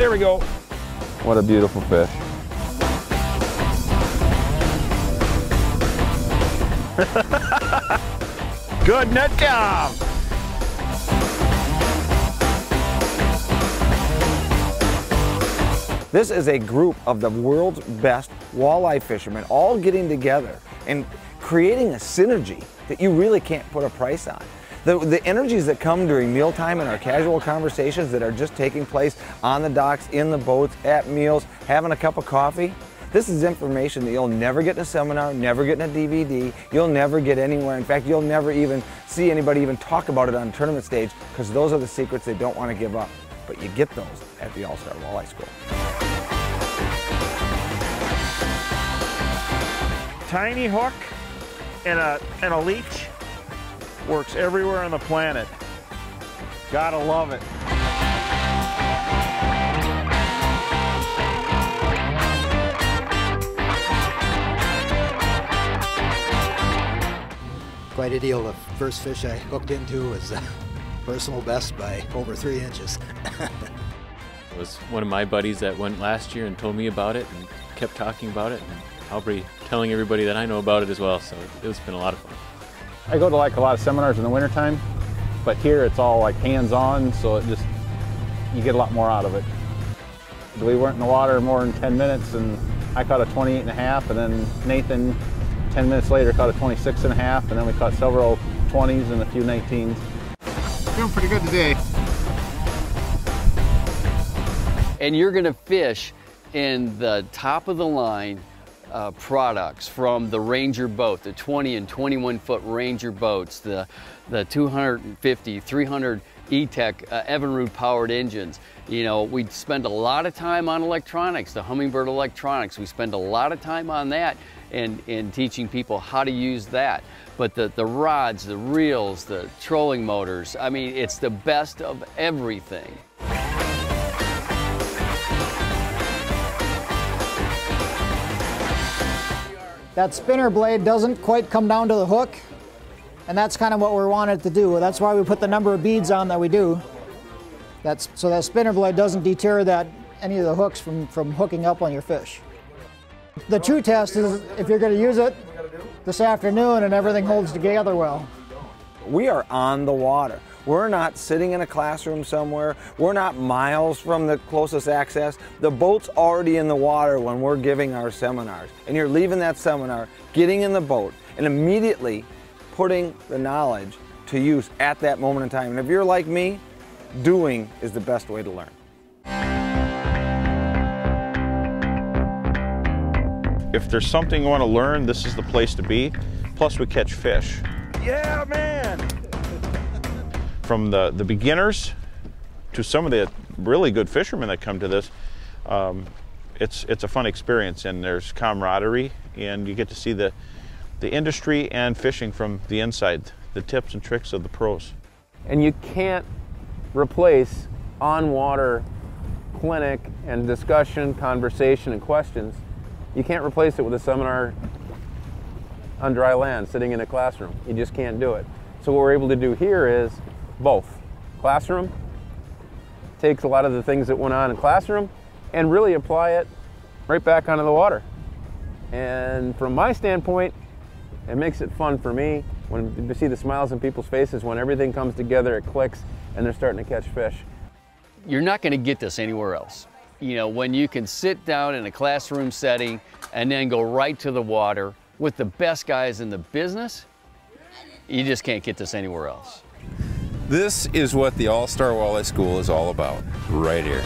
There we go. What a beautiful fish. Good net job. This is a group of the world's best walleye fishermen all getting together and creating a synergy that you really can't put a price on. The energies that come during mealtime and our casual conversations that are just taking place on the docks, in the boats, at meals, having a cup of coffee, this is information that you'll never get in a seminar, never get in a DVD, you'll never get anywhere. In fact, you'll never even see anybody even talk about it on tournament stage, because those are the secrets they don't want to give up. But you get those at the All Star Walleye School. Tiny hook and a leech works everywhere on the planet. Gotta love it. Quite a deal. The first fish I hooked into was personal best by over 3 inches. It was one of my buddies that went last year and told me about it and kept talking about it, and I'll be telling everybody that I know about it as well, so it's been a lot of fun. I go to like a lot of seminars in the wintertime, but here it's all like hands-on, so you get a lot more out of it. We weren't in the water more than 10 minutes, and I caught a 28.5, and then Nathan 10 minutes later caught a 26.5, and then we caught several 20s and a few 19s. Doing pretty good today. And you're gonna fish in the top of the line products from the Ranger boat, the 20 and 21 foot Ranger boats, the 250, 300 E-Tech Evinrude powered engines. You know, we spend a lot of time on electronics, the Humminbird electronics. We spend a lot of time on that and teaching people how to use that. But the rods, the reels, the trolling motors, I mean, it's the best of everything. That spinner blade doesn't quite come down to the hook, and that's kind of what we wanted to do. That's why we put the number of beads on that we do. So that spinner blade doesn't deter any of the hooks from hooking up on your fish. The true test is if you're going to use it this afternoon and everything holds together well. We are on the water. We're not sitting in a classroom somewhere. We're not miles from the closest access. The boat's already in the water when we're giving our seminars. And you're leaving that seminar, getting in the boat, and immediately putting the knowledge to use at that moment in time. And if you're like me, doing is the best way to learn. If there's something you want to learn, this is the place to be. Plus we catch fish. Yeah, man! From the beginners to some of the really good fishermen that come to this, it's a fun experience, and there's camaraderie, and you get to see the industry and fishing from the inside, the tips and tricks of the pros. And you can't replace on-water clinic and discussion, conversation, and questions. You can't replace it with a seminar on dry land, sitting in a classroom. You just can't do it. So what we're able to do here is both. Classroom takes a lot of the things that went on in classroom and really apply it right back onto the water. And from my standpoint, it makes it fun for me when you see the smiles on people's faces when everything comes together, it clicks, and they're starting to catch fish. You're not going to get this anywhere else. You know, when you can sit down in a classroom setting and then go right to the water with the best guys in the business, you just can't get this anywhere else. This is what the All Star Walleye School is all about, right here.